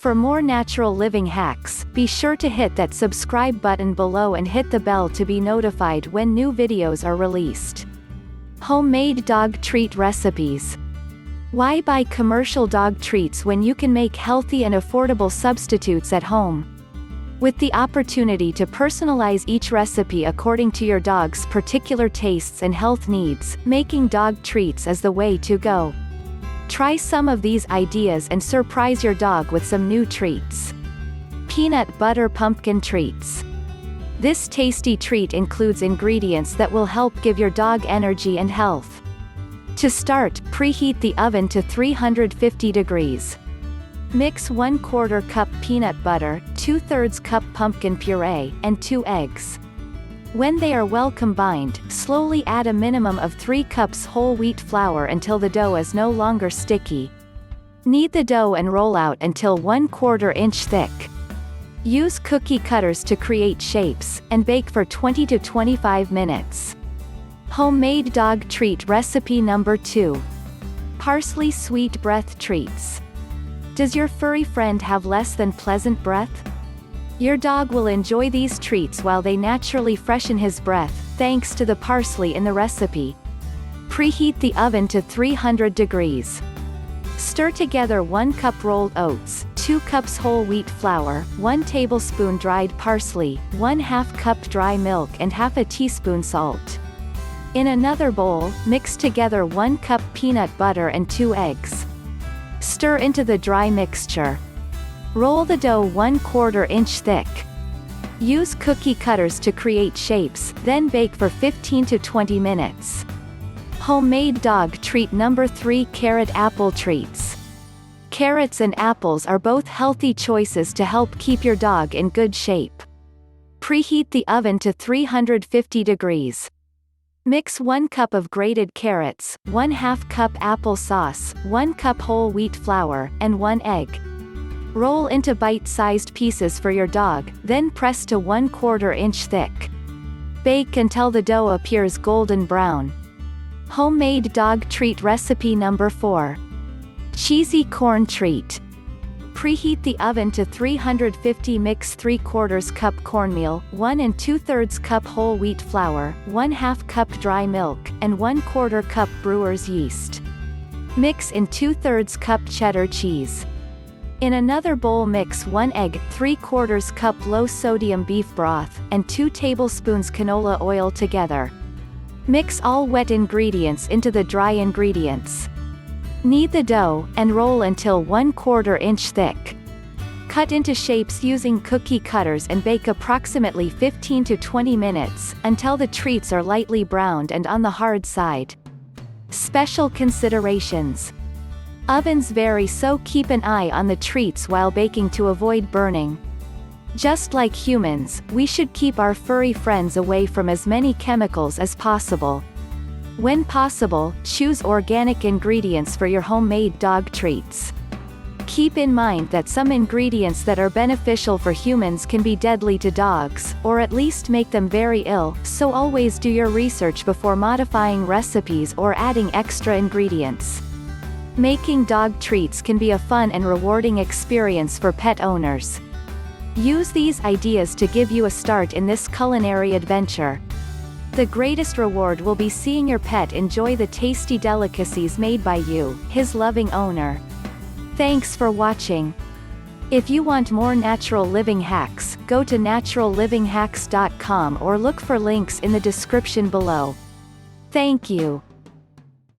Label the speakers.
Speaker 1: For more natural living hacks, be sure to hit that subscribe button below and hit the bell to be notified when new videos are released. Homemade dog treat recipes. Why buy commercial dog treats when you can make healthy and affordable substitutes at home? With the opportunity to personalize each recipe according to your dog's particular tastes and health needs, making dog treats is the way to go. Try some of these ideas and surprise your dog with some new treats. Peanut butter pumpkin treats. This tasty treat includes ingredients that will help give your dog energy and health. To start, preheat the oven to 350 degrees. Mix 1/4 cup peanut butter, 2/3 cup pumpkin puree, and 2 eggs. When they are well combined, slowly add a minimum of 3 cups whole wheat flour until the dough is no longer sticky. Knead the dough and roll out until 1/4 inch thick. Use cookie cutters to create shapes, and bake for 20 to 25 minutes. Homemade dog treat recipe number 2. Parsley sweet breath treats. Does your furry friend have less than pleasant breath? Your dog will enjoy these treats while they naturally freshen his breath, thanks to the parsley in the recipe. Preheat the oven to 300 degrees. Stir together 1 cup rolled oats, 2 cups whole wheat flour, 1 tablespoon dried parsley, 1/2 cup dry milk and half a teaspoon salt. In another bowl, mix together 1 cup peanut butter and 2 eggs. Stir into the dry mixture. Roll the dough 1/4 inch thick. Use cookie cutters to create shapes, then bake for 15 to 20 minutes. Homemade dog treat number 3. Carrot apple treats. Carrots and apples are both healthy choices to help keep your dog in good shape. Preheat the oven to 350 degrees. Mix 1 cup of grated carrots, 1/2 cup apple sauce, 1 cup whole wheat flour, and 1 egg. Roll into bite-sized pieces for your dog, then press to 1/4 inch thick. Bake until the dough appears golden brown. Homemade dog treat recipe number 4. Cheesy corn treat. Preheat the oven to 350. Mix 3/4 cup cornmeal, 1 2/3 cup whole wheat flour, 1/2 cup dry milk, and 1/4 cup brewer's yeast. Mix in 2/3 cup cheddar cheese. In another bowl mix 1 egg, 3/4 cup low-sodium beef broth, and 2 tablespoons canola oil together. Mix all wet ingredients into the dry ingredients. Knead the dough, and roll until 1/4 inch thick. Cut into shapes using cookie cutters and bake approximately 15 to 20 minutes, until the treats are lightly browned and on the hard side. Special considerations. Ovens vary, so keep an eye on the treats while baking to avoid burning. Just like humans, we should keep our furry friends away from as many chemicals as possible. When possible, choose organic ingredients for your homemade dog treats. Keep in mind that some ingredients that are beneficial for humans can be deadly to dogs, or at least make them very ill, so always do your research before modifying recipes or adding extra ingredients. Making dog treats can be a fun and rewarding experience for pet owners. Use these ideas to give you a start in this culinary adventure. The greatest reward will be seeing your pet enjoy the tasty delicacies made by you, his loving owner. Thanks for watching. If you want more natural living hacks, go to naturallivinghacks.com or look for links in the description below. Thank you.